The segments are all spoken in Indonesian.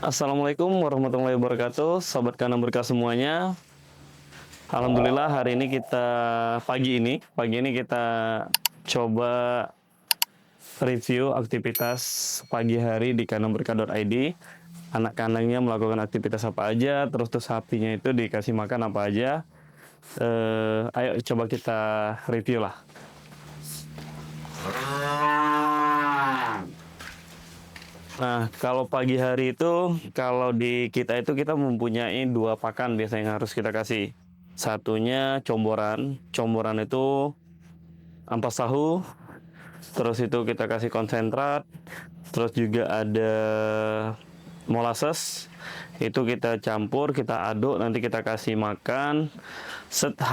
Assalamualaikum warahmatullahi wabarakatuh, Sobat Kandang Berkah semuanya. Alhamdulillah hari ini pagi ini kita coba review aktivitas pagi hari di kandangberkah.id. Anak kandangnya melakukan aktivitas apa aja, terus sapinya itu dikasih makan apa aja. Ayo coba kita review lah. Nah, kalau pagi hari itu, kalau di kita itu kita mempunyai 2 pakan biasanya yang harus kita kasih. Satunya comboran. Comboran itu ampas tahu, terus itu kita kasih konsentrat, terus juga ada molasses. Itu kita campur, kita aduk, nanti kita kasih makan.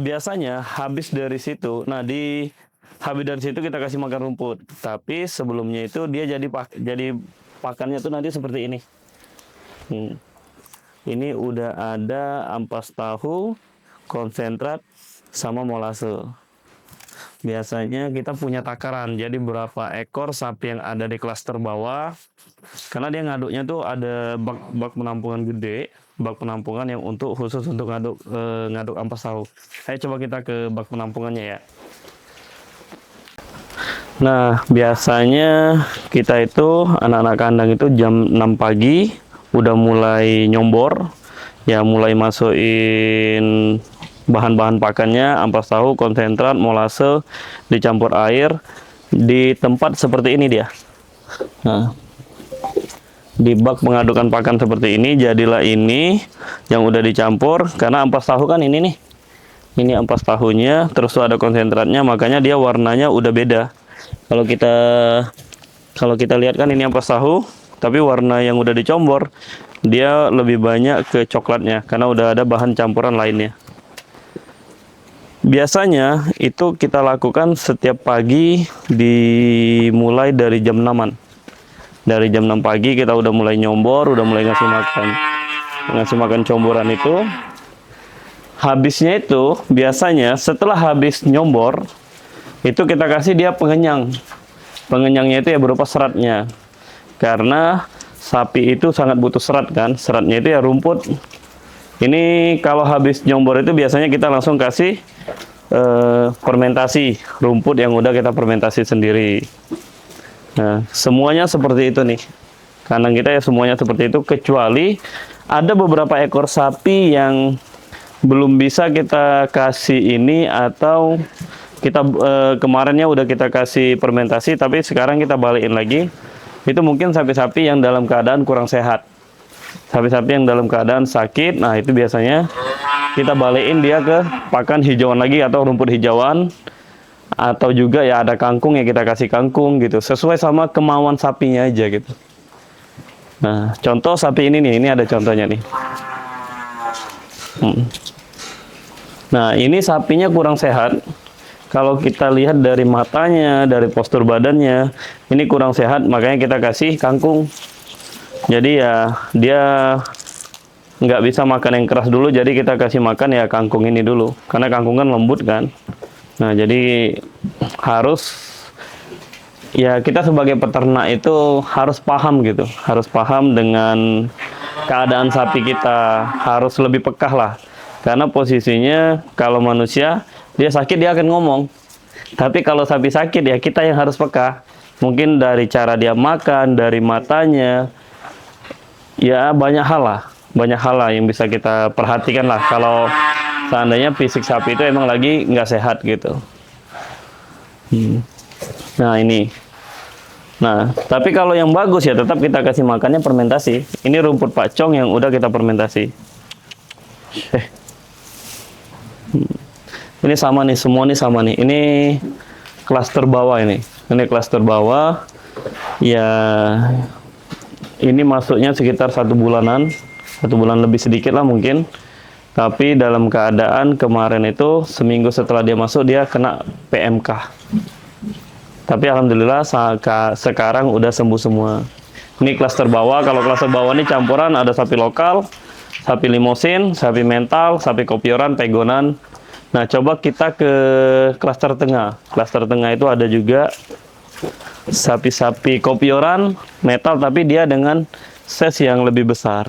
Biasanya habis dari situ, habis dari situ kita kasih makan rumput. Tapi sebelumnya itu dia jadi pakannya tuh nanti seperti ini. Ini udah ada ampas tahu, konsentrat, sama molase. Biasanya kita punya takaran, jadi berapa ekor sapi yang ada di klaster bawah. Karena dia ngaduknya tuh ada bak penampungan gede, bak penampungan yang khusus untuk ngaduk ampas tahu. Ayo coba kita ke bak penampungannya ya. Nah, biasanya kita itu anak-anak kandang itu jam 6 pagi udah mulai nyombor, ya mulai masukin bahan-bahan pakannya, ampas tahu, konsentrat, molase, dicampur air di tempat seperti ini dia. Nah, di bak pengadukan pakan seperti ini, jadilah ini yang udah dicampur, karena ampas tahu kan ini nih. Ini ampas tahunya, terus tuh ada konsentratnya, makanya dia warnanya udah beda. Kalau kita lihat kan ini ampas tahu, tapi warna yang udah dicombor dia lebih banyak ke coklatnya karena udah ada bahan campuran lainnya. Biasanya itu kita lakukan setiap pagi dimulai dari jam 6-an. Dari jam 6 pagi kita udah mulai nyombor, udah mulai ngasih makan comboran itu. Habisnya itu biasanya setelah habis nyombor itu kita kasih dia pengenyang. Pengenyangnya itu ya berupa seratnya. Karena sapi itu sangat butuh serat kan. Seratnya itu ya rumput. Ini kalau habis nyombor itu biasanya kita langsung kasih fermentasi rumput yang udah kita fermentasi sendiri. Nah, semuanya seperti itu nih. Kandang kita ya semuanya seperti itu, kecuali ada beberapa ekor sapi yang belum bisa kita kasih ini, atau kita kemarinnya udah kita kasih fermentasi tapi sekarang kita balikin lagi. Itu mungkin sapi-sapi yang dalam keadaan kurang sehat, sapi-sapi yang dalam keadaan sakit. Nah, itu biasanya kita balikin dia ke pakan hijauan lagi atau rumput hijauan, atau juga ya ada kangkung ya kita kasih kangkung gitu, sesuai sama kemauan sapinya aja gitu. Nah, contoh sapi ini nih, ini ada contohnya nih. Nah, ini sapinya kurang sehat. Kalau kita lihat dari matanya, dari postur badannya, ini kurang sehat, makanya kita kasih kangkung. Jadi ya dia nggak bisa makan yang keras dulu, jadi kita kasih makan ya kangkung ini dulu, karena kangkung kan lembut kan. Nah, jadi ya kita sebagai peternak itu harus paham gitu, harus paham dengan keadaan sapi kita, harus lebih peka lah. Karena posisinya kalau manusia, dia sakit dia akan ngomong. Tapi kalau sapi sakit ya kita yang harus peka. Mungkin dari cara dia makan, dari matanya, ya banyak hal lah yang bisa kita perhatikan lah. Kalau seandainya fisik sapi itu emang lagi nggak sehat gitu. Nah, ini. Nah, tapi kalau yang bagus ya tetap kita kasih makannya fermentasi. Ini rumput pacong yang udah kita fermentasi. Ini sama nih, semua nih sama nih. Ini klaster bawah ini. Ini klaster bawah. Ya, ini masuknya sekitar 1 bulanan. 1 bulan lebih sedikit lah mungkin. Tapi dalam keadaan kemarin itu seminggu setelah dia masuk dia kena PMK. Tapi alhamdulillah sekarang udah sembuh semua. Ini klaster bawah. Kalau klaster bawah ini campuran ada sapi lokal, sapi limosin, sapi mental, sapi kopioran, pegonan. Nah, coba kita ke klaster tengah. Klaster tengah itu ada juga sapi-sapi kopioran, metal, tapi dia dengan size yang lebih besar.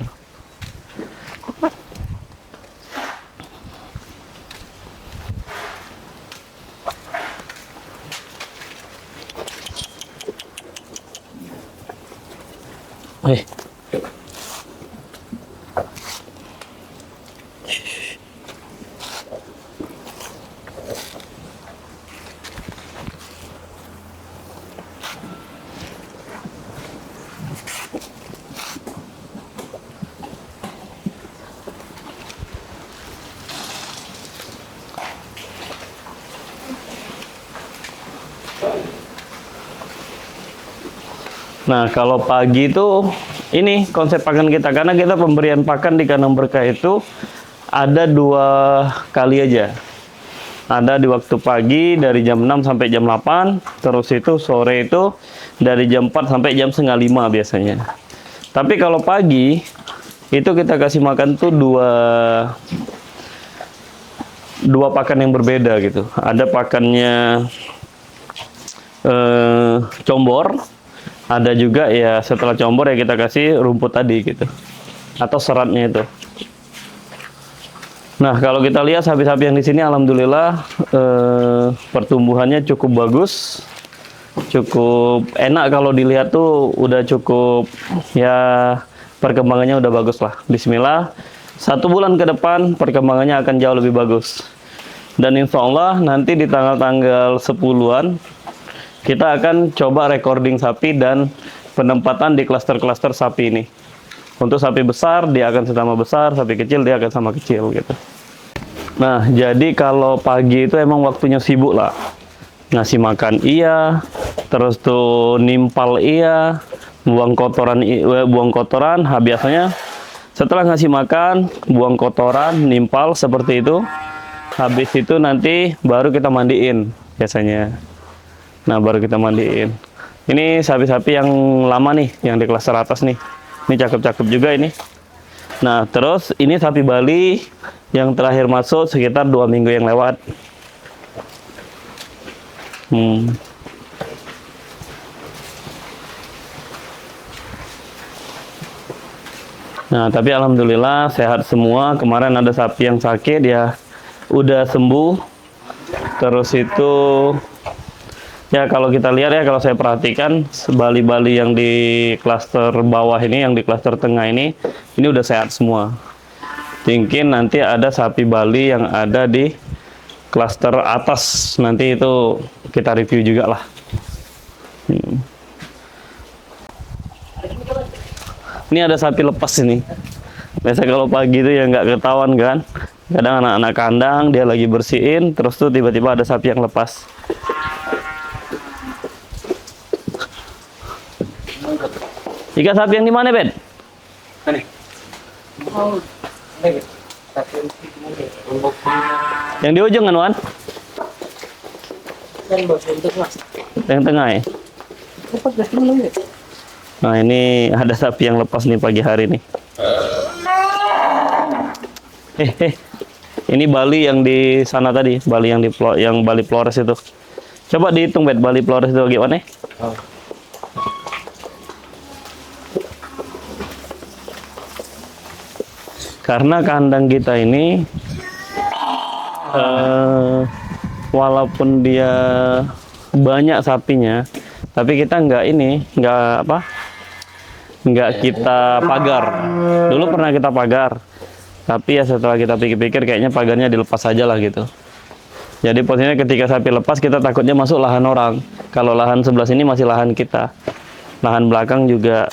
Nah, kalau pagi itu ini konsep pakan kita, karena kita pemberian pakan di kandang berkah itu ada 2 kali aja. Ada di waktu pagi dari jam 6 sampai jam 8, terus itu sore itu dari jam 4 sampai jam setengah 5 biasanya. Tapi kalau pagi itu kita kasih makan tuh dua pakan yang berbeda gitu. Ada pakannya combor, ada juga ya setelah combor ya kita kasih rumput tadi gitu, atau seratnya itu. Nah, kalau kita lihat sapi-sapi yang di sini alhamdulillah pertumbuhannya cukup bagus, cukup enak kalau dilihat tuh udah cukup ya, perkembangannya udah bagus lah. Bismillah, 1 bulan ke depan perkembangannya akan jauh lebih bagus. Dan insya Allah nanti di tanggal-tanggal 10-an kita akan coba recording sapi dan penempatan di klaster-klaster sapi ini. Untuk sapi besar dia akan sama besar, sapi kecil dia akan sama kecil gitu. Nah, jadi kalau pagi itu emang waktunya sibuk lah. Ngasih makan iya, terus tuh nimpal iya, buang kotoran. Biasanya setelah ngasih makan, buang kotoran, nimpal seperti itu. Habis itu nanti baru kita mandiin biasanya. Nah, baru kita mandiin. Ini sapi-sapi yang lama nih, yang di klaster atas nih. Ini cakep-cakep juga ini. Nah, terus ini sapi Bali yang terakhir masuk sekitar 2 minggu yang lewat. Nah, tapi alhamdulillah sehat semua. Kemarin ada sapi yang sakit, ya udah sembuh. Terus itu ya kalau kita lihat ya, kalau saya perhatikan Bali-Bali yang di klaster bawah ini, yang di klaster tengah ini udah sehat semua. Mungkin nanti ada sapi Bali yang ada di klaster atas, nanti itu kita review juga lah. Ini ada sapi lepas ini. Biasa kalau pagi itu ya nggak ketahuan kan. Kadang anak-anak kandang dia lagi bersihin, terus tuh tiba-tiba ada sapi yang lepas. Ikan sapi yang di mana, Ben? Yang di ujung kan, Wan? Yang tengah ya? Nah, ini ada sapi yang lepas nih pagi hari nih. Ini Bali yang di sana tadi, Bali yang Bali Flores itu. Coba dihitung, Bet, Bali Flores itu gimana? Karena kandang kita ini walaupun dia banyak sapinya, tapi kita nggak kita pagar. Dulu pernah kita pagar, tapi ya setelah kita pikir-pikir kayaknya pagarnya dilepas aja lah gitu. Jadi posisinya ketika sapi lepas kita takutnya masuk lahan orang. Kalau lahan sebelah sini masih lahan kita, lahan belakang juga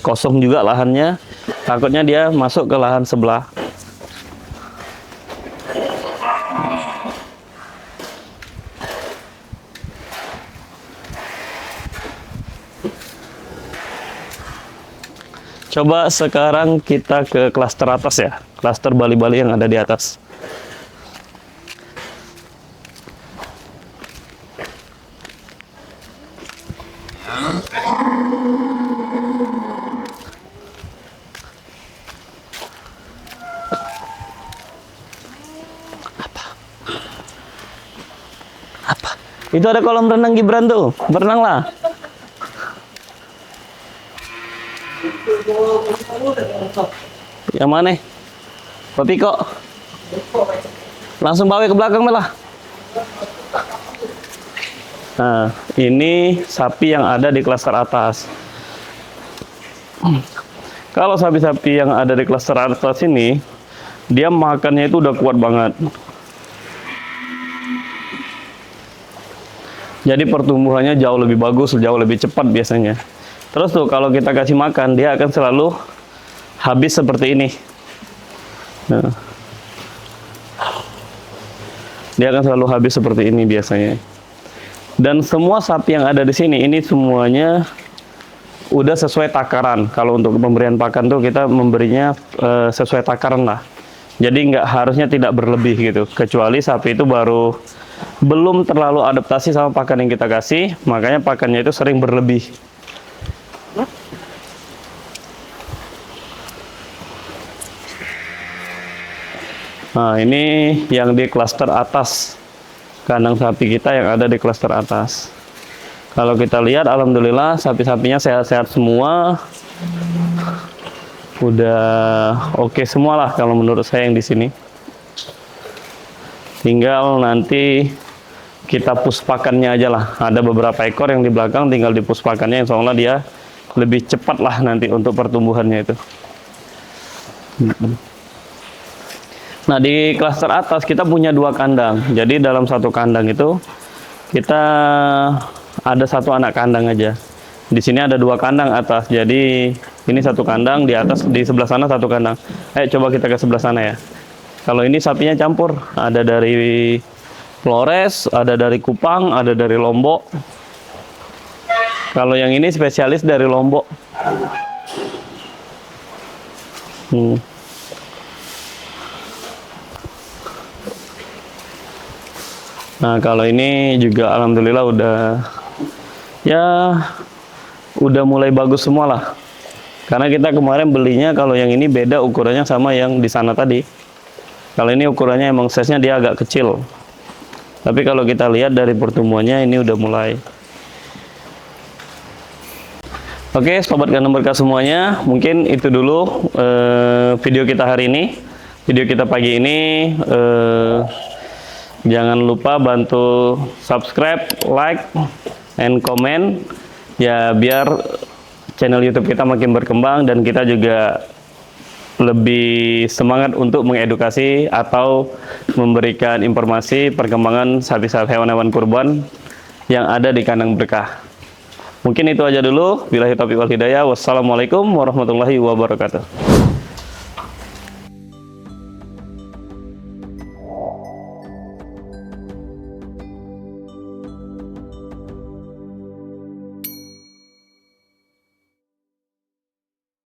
kosong juga lahannya, takutnya dia masuk ke lahan sebelah. Coba sekarang kita ke klaster atas ya, klaster Bali-Bali yang ada di atas. Apa? Itu ada kolam renang Gibran tuh, berenang lah. Yang mana? Papi kok? Langsung bawa ke belakang malah. Nah, ini sapi yang ada di klaster atas. Kalau sapi-sapi yang ada di klaster atas ini, dia makannya itu udah kuat banget. Jadi pertumbuhannya jauh lebih bagus, jauh lebih cepat biasanya. Terus tuh kalau kita kasih makan, dia akan selalu habis seperti ini. Nah, dia akan selalu habis seperti ini biasanya. Dan semua sapi yang ada di sini, ini semuanya udah sesuai takaran. Kalau untuk pemberian pakan tuh kita memberinya sesuai takaran lah. Jadi nggak harusnya tidak berlebih gitu. Kecuali sapi itu baru belum terlalu adaptasi sama pakan yang kita kasih, makanya pakannya itu sering berlebih. Nah, ini yang di klaster atas, kandang sapi kita yang ada di klaster atas. Kalau kita lihat, alhamdulillah sapi-sapinya sehat-sehat semua. Udah oke semua lah kalau menurut saya yang di sini. Tinggal nanti kita puspakannya aja lah. Ada beberapa ekor yang di belakang tinggal dipuspakannya, insya Allah dia lebih cepat lah nanti untuk pertumbuhannya itu. Nah, di klaster atas kita punya 2 kandang. Jadi dalam satu kandang itu kita ada 1 anak kandang aja. Di sini ada 2 kandang atas. Jadi ini 1 kandang, di atas di sebelah sana 1 kandang. Coba kita ke sebelah sana ya. Kalau ini sapinya campur, ada dari Flores, ada dari Kupang, ada dari Lombok. Kalau yang ini spesialis dari Lombok. Nah, kalau ini juga alhamdulillah udah mulai bagus semua lah. Karena kita kemarin belinya, kalau yang ini beda ukurannya sama yang di sana tadi. Kalau ini ukurannya emang size-nya dia agak kecil. Tapi kalau kita lihat dari pertumbuhannya ini udah mulai. Oke, sobat kandang berkah semuanya, mungkin itu dulu video kita hari ini. Video kita pagi ini, jangan lupa bantu subscribe, like, and comment ya, biar channel YouTube kita makin berkembang dan kita juga lebih semangat untuk mengedukasi atau memberikan informasi perkembangan sapi-sapi hewan-hewan kurban yang ada di kandang berkah. Mungkin itu aja dulu. Billahi taufiq wal hidayah. Wassalamualaikum warahmatullahi wabarakatuh.